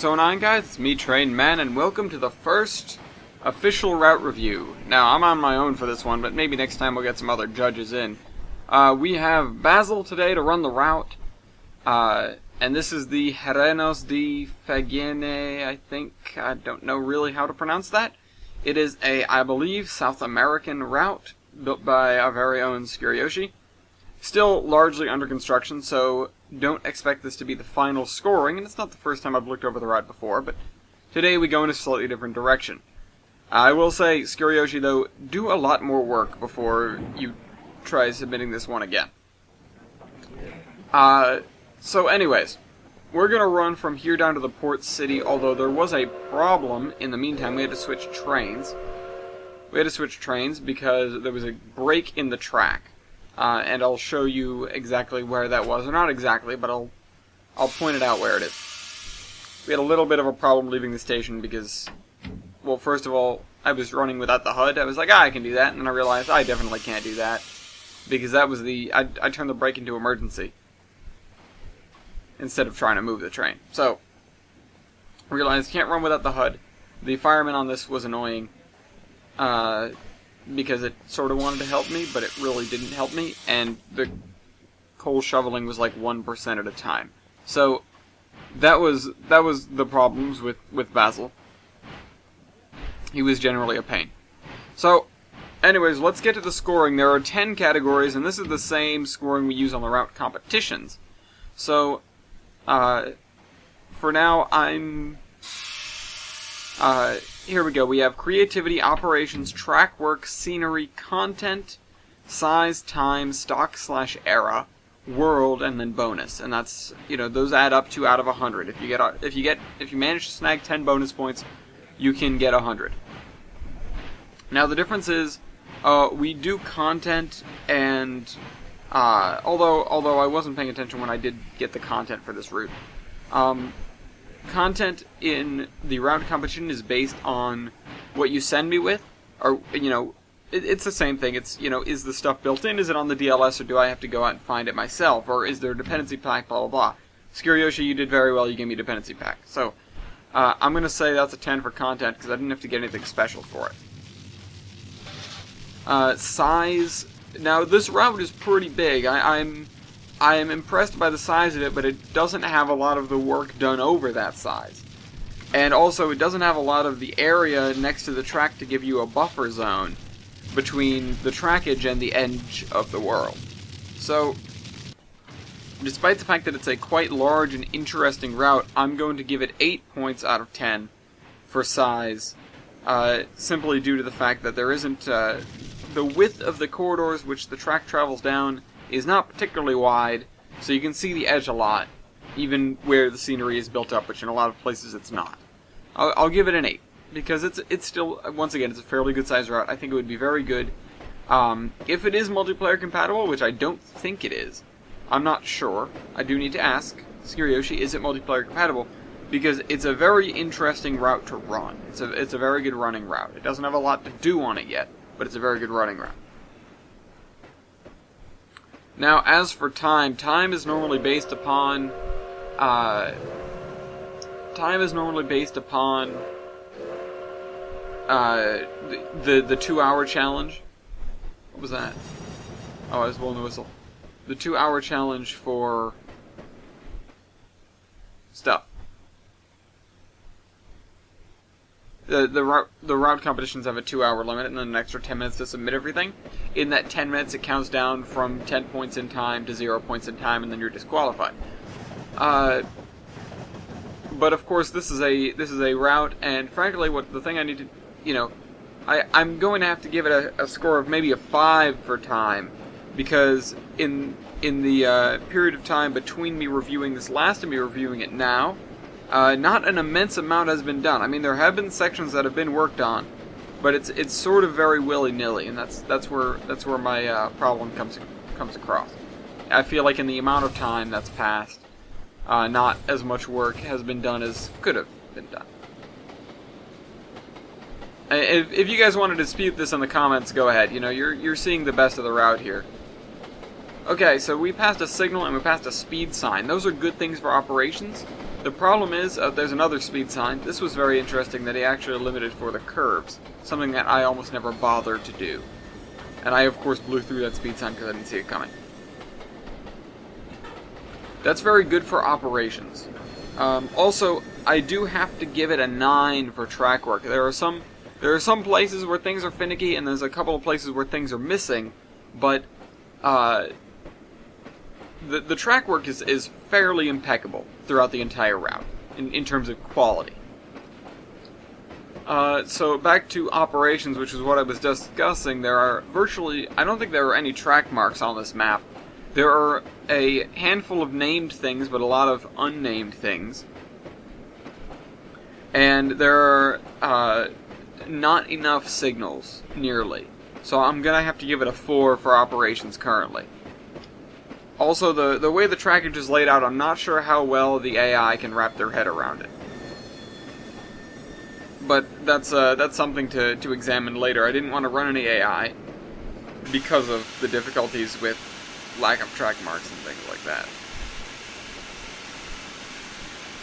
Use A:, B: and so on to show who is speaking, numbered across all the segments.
A: what's going on, guys? It's me, Train Man, and welcome to the first official route review. Now, I'm on my own for this one, but maybe next time we'll get some other judges in. We have Basil today to run the route, and this is the Herenos de Fagene, I think. I don't know really how to pronounce that. It is a, I believe, South American route built by our very own Skiruyoshi. Still largely under construction, so don't expect this to be the final scoring, and it's not the first time I've looked over the route before, but today we go in a slightly different direction. I will say, Skiruyoshi, though, do a lot more work before you try submitting this one again. So anyways, we're going to run from here down to the port city, although there was a problem in the meantime. We had to switch trains. Because there was a break in the track. And I'll show you exactly where that was. Or not exactly, but I'll point it out where it is. We had a little bit of a problem leaving the station because, well, first of all, I was running without the HUD. I was like, I can do that. And then I realized I definitely can't do that. Because that was I turned the brake into emergency instead of trying to move the train. So, I realized can't run without the HUD. The fireman on this was annoying. Because it sort of wanted to help me, but it really didn't help me, and the coal shoveling was like 1% at a time. So, that was the problems with Basil. He was generally a pain. So, anyways, let's get to the scoring. There are 10 categories, and this is the same scoring we use on the route competitions. So, for now, here we go. We have creativity, operations, track work, scenery, content, size, time, stock/era, world, and then bonus. And that's, those add up to out of 100. If you manage to snag 10 bonus points, you can get 100. Now the difference is, we do content, and although I wasn't paying attention when I did get the content for this route, content in the route competition is based on what you send me with, or, it's the same thing. It's, is the stuff built in, is it on the DLS, or do I have to go out and find it myself, or is there a dependency pack, blah, blah, blah. Skiruyoshi, you did very well, you gave me a dependency pack. So, I'm going to say that's a 10 for content, because I didn't have to get anything special for it. Size, now this route is pretty big. I am impressed by the size of it, but it doesn't have a lot of the work done over that size. And also, it doesn't have a lot of the area next to the track to give you a buffer zone between the trackage and the edge of the world. So, despite the fact that it's a quite large and interesting route, I'm going to give it 8 points out of 10 for size, simply due to the fact that there isn't, the width of the corridors which the track travels down is not particularly wide, so you can see the edge a lot, even where the scenery is built up, which in a lot of places it's not. I'll give it an 8, because it's still, once again, it's a fairly good sized route. I think it would be very good. If it is multiplayer compatible, which I don't think it is, I'm not sure. I do need to ask Skiruyoshi, is it multiplayer compatible? Because it's a very interesting route to run. It's a very good running route. It doesn't have a lot to do on it yet, but it's a very good running route. Now, as for time is normally based upon, the 2-hour challenge. What was that? Oh, I was blowing the whistle. The 2-hour challenge for stuff. The route competitions have a 2-hour limit and then an extra 10 minutes to submit everything. In that 10 minutes, it counts down from 10 points in time to 0 points in time, and then you're disqualified. But of course, this is a route, and frankly, the thing I need to, I'm going to have to give it a score of maybe a 5 for time, because in the period of time between me reviewing this last and me reviewing it now, not an immense amount has been done. I mean, there have been sections that have been worked on, but it's sort of very willy-nilly, and that's where my problem comes across. I feel like in the amount of time that's passed, not as much work has been done as could have been done. If you guys want to dispute this in the comments, go ahead. You're seeing the best of the route here. Okay, so we passed a signal and we passed a speed sign. Those are good things for operations. The problem is, there's another speed sign. This was very interesting that he actually limited for the curves, something that I almost never bothered to do. And I, of course, blew through that speed sign because I didn't see it coming. That's very good for operations. Also, I do have to give it a 9 for track work. There are some places where things are finicky, and there's a couple of places where things are missing, but the track work is fairly impeccable throughout the entire route, in terms of quality. So back to operations, which is what I was discussing, there are virtually, I don't think there are any track marks on this map. There are a handful of named things, but a lot of unnamed things. And there are not enough signals, nearly. So I'm going to have to give it a 4 for operations currently. Also, the way the trackage is laid out, I'm not sure how well the AI can wrap their head around it. But that's something to examine later. I didn't want to run any AI because of the difficulties with lack of track marks and things like that.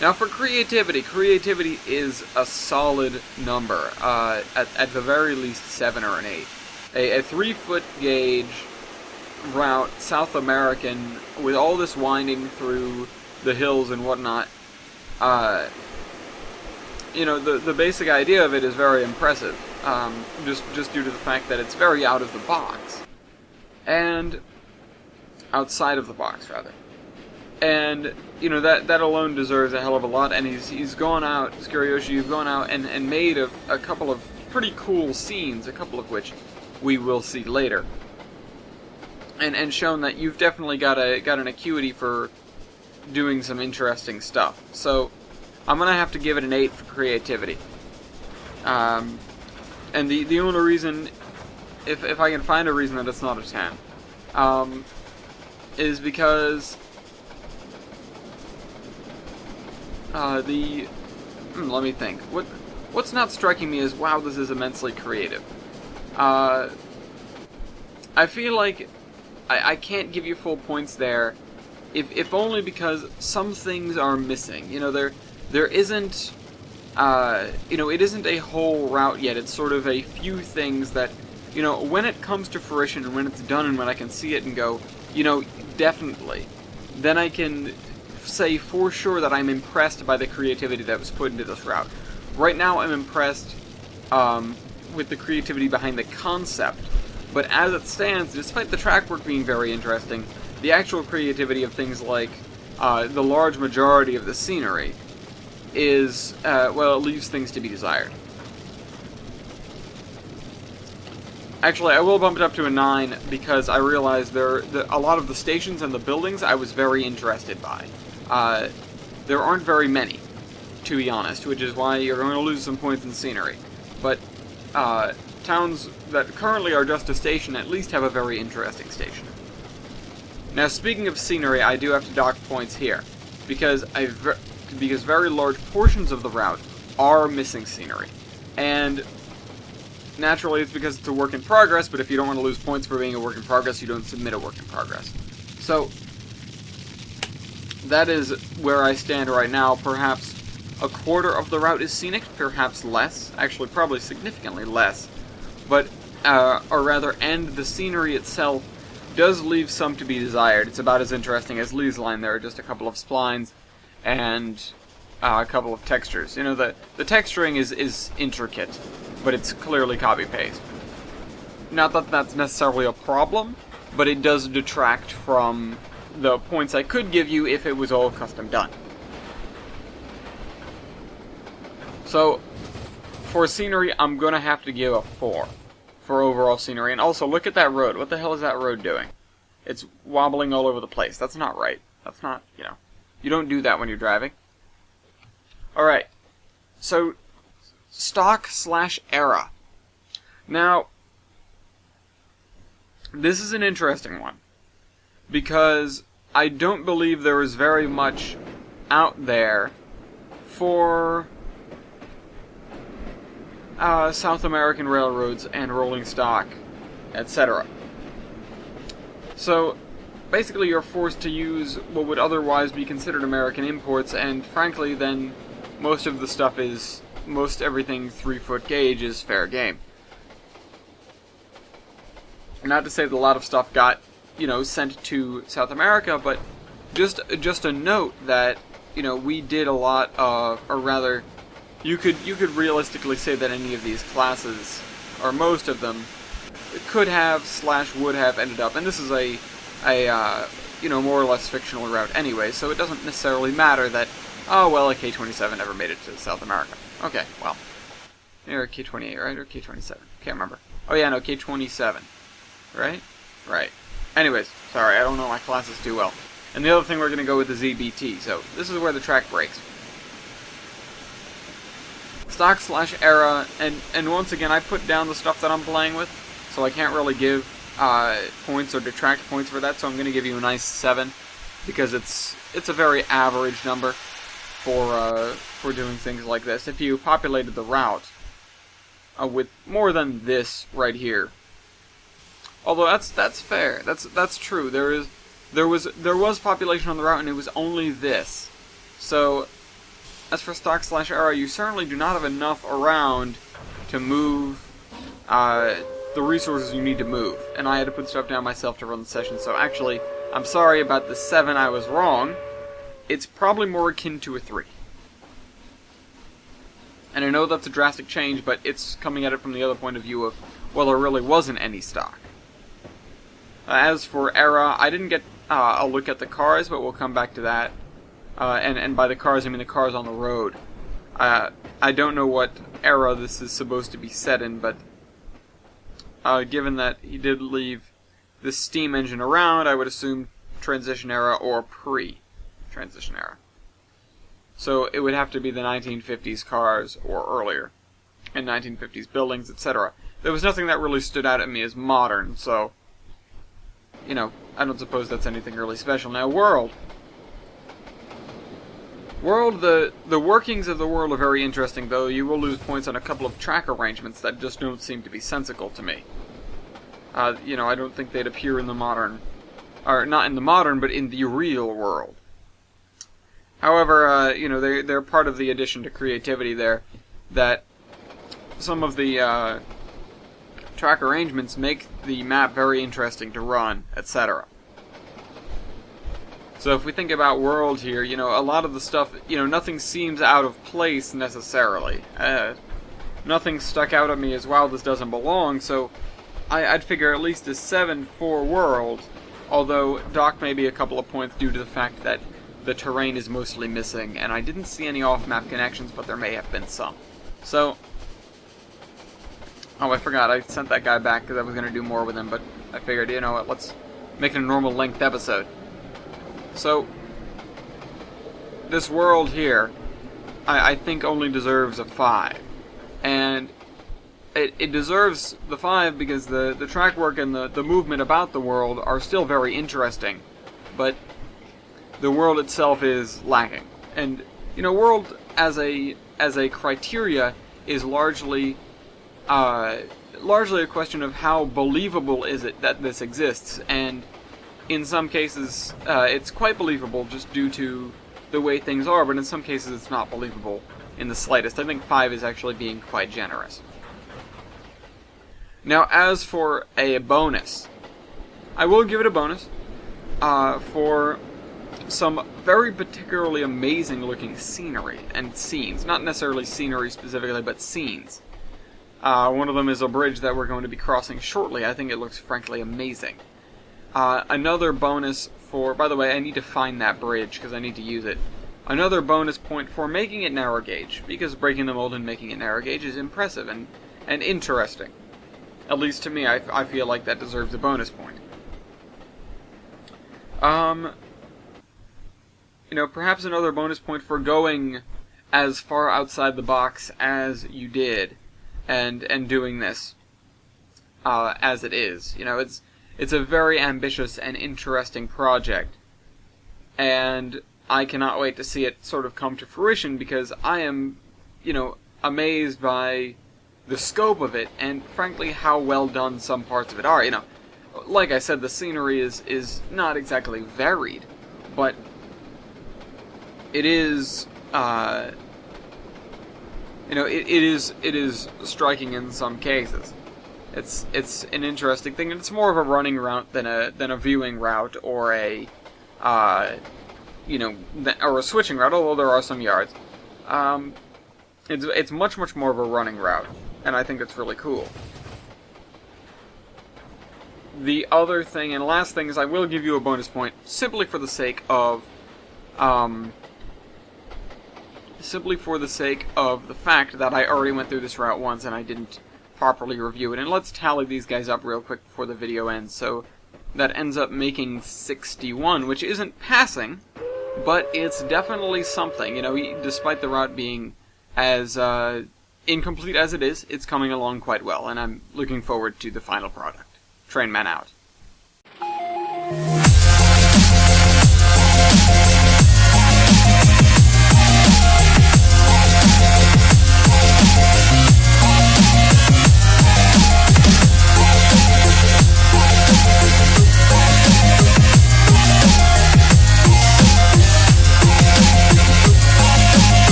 A: Now for creativity is a solid number, at the very least 7 or an 8. A 3-foot gauge route, South American, with all this winding through the hills and whatnot, you know, the basic idea of it is very impressive, just due to the fact that it's very out of the box. And outside of the box, rather. And, you know, that alone deserves a hell of a lot, and he's gone out, Skiruyoshi, you've gone out and made a couple of pretty cool scenes, a couple of which we will see later. And shown that you've definitely got an acuity for doing some interesting stuff. So, I'm gonna have to give it an 8 for creativity. And the only reason, if I can find a reason that it's not a 10, is because let me think. What's not striking me is, wow, this is immensely creative. I feel like I can't give you full points there, if only because some things are missing. You know, there isn't, you know, it isn't a whole route yet. It's sort of a few things that, you know, when it comes to fruition and when it's done and when I can see it and go, you know, definitely, then I can say for sure that I'm impressed by the creativity that was put into this route. Right now I'm impressed with the creativity behind the concept, but as it stands, despite the track work being very interesting, the actual creativity of things like the large majority of the scenery is, well, it leaves things to be desired. Actually, I will bump it up to a 9 because I realized a lot of the stations and the buildings I was very interested by. There aren't very many, to be honest, which is why you're going to lose some points in scenery. But towns that currently are just a station at least have a very interesting station. Now, speaking of scenery, I do have to dock points here, because very large portions of the route are missing scenery. And naturally, it's because it's a work in progress, but if you don't want to lose points for being a work in progress, you don't submit a work in progress. So, that is where I stand right now. Perhaps a quarter of the route is scenic, perhaps less. Actually, probably significantly less. But, or rather, and the scenery itself does leave some to be desired. It's about as interesting as Lee's line. There are just a couple of splines and a couple of textures. You know, the texturing is intricate, but it's clearly copy-paste. Not that that's necessarily a problem, but it does detract from the points I could give you if it was all custom done. So, for scenery, I'm gonna have to give a 4 for overall scenery. And also, look at that road. What the hell is that road doing? It's wobbling all over the place. That's not right. That's not, you know, you don't do that when you're driving. Alright, so stock/era. Now, this is an interesting one, because I don't believe there is very much out there for South American railroads and rolling stock, etc. So, basically you're forced to use what would otherwise be considered American imports, and frankly, then most everything 3-foot gauge is fair game. Not to say that a lot of stuff got, sent to South America, but just a note that, we did a lot of, or rather, you could realistically say that any of these classes, or most of them, could have / would have ended up, and this is a more or less fictional route anyway, so it doesn't necessarily matter that, oh, well, a K-27 never made it to South America. Okay, well, or K-28, right, or K-27, can't remember. Oh yeah, no, K-27, right? Right. Anyways, sorry, I don't know my classes too well. And the other thing we're going to go with the ZBT, so this is where the track breaks. Stock / era, and once again, I put down the stuff that I'm playing with, so I can't really give points or detract points for that, so I'm going to give you a nice 7, because it's a very average number for doing things like this. If you populated the route with more than this right here, although that's fair, that's true. There was population on the route, and it was only this. So, as for stock / era, you certainly do not have enough around to move the resources you need to move. And I had to put stuff down myself to run the session, so actually, I'm sorry about the 7, I was wrong. It's probably more akin to a 3. And I know that's a drastic change, but it's coming at it from the other point of view of, well, there really wasn't any stock. As for era, I didn't get a look at the cars, but we'll come back to that. And by the cars, I mean the cars on the road. I don't know what era this is supposed to be set in, but given that he did leave the steam engine around, I would assume transition era or pre-transition era. So it would have to be the 1950s cars or earlier, and 1950s buildings, etc. There was nothing that really stood out at me as modern, so I don't suppose that's anything really special. Now, World, the workings of the world are very interesting, though you will lose points on a couple of track arrangements that just don't seem to be sensical to me. I don't think they'd appear in the modern, or not in the modern, but in the real world. However, they're part of the addition to creativity there, that some of the track arrangements make the map very interesting to run, etc. So if we think about World here, a lot of the stuff, nothing seems out of place necessarily. Nothing stuck out at me as, wow, this doesn't belong, so I'd figure at least a 7 for World, although dock may be a couple of points due to the fact that the terrain is mostly missing, and I didn't see any off-map connections, but there may have been some. So, oh, I forgot, I sent that guy back because I was going to do more with him, but I figured, what, let's make it a normal length episode. So, this World here, I think only deserves a 5. And it deserves the 5 because the track work and the movement about the world are still very interesting, but the world itself is lacking. And, World as a criteria is largely a question of how believable is it that this exists, and in some cases it's quite believable just due to the way things are, but in some cases it's not believable in the slightest. I think 5 is actually being quite generous. Now, as for a bonus, I will give it a bonus for some very particularly amazing looking scenery and scenes. Not necessarily scenery specifically, but scenes. One of them is a bridge that we're going to be crossing shortly. I think it looks frankly amazing. Another bonus for, by the way, I need to find that bridge because I need to use it. Another bonus point for making it narrow gauge, because breaking the mold and making it narrow gauge is impressive and interesting. At least to me, I feel like that deserves a bonus point. Perhaps another bonus point for going as far outside the box as you did, and doing this as it is. It's a very ambitious and interesting project, and I cannot wait to see it sort of come to fruition, because I am, amazed by the scope of it, and frankly how well done some parts of it are. like I said, the scenery is not exactly varied, but it is, it is striking in some cases. It's an interesting thing, and it's more of a running route than a viewing route or a or a switching route. Although there are some yards, it's much more of a running route, and I think it's really cool. The other thing and last thing is I will give you a bonus point simply for the sake of the fact that I already went through this route once and I didn't properly review it. And let's tally these guys up real quick before the video ends. So that ends up making 61, which isn't passing, but it's definitely something. Despite the route being as incomplete as it is, it's coming along quite well, and I'm looking forward to the final product. Trainman out.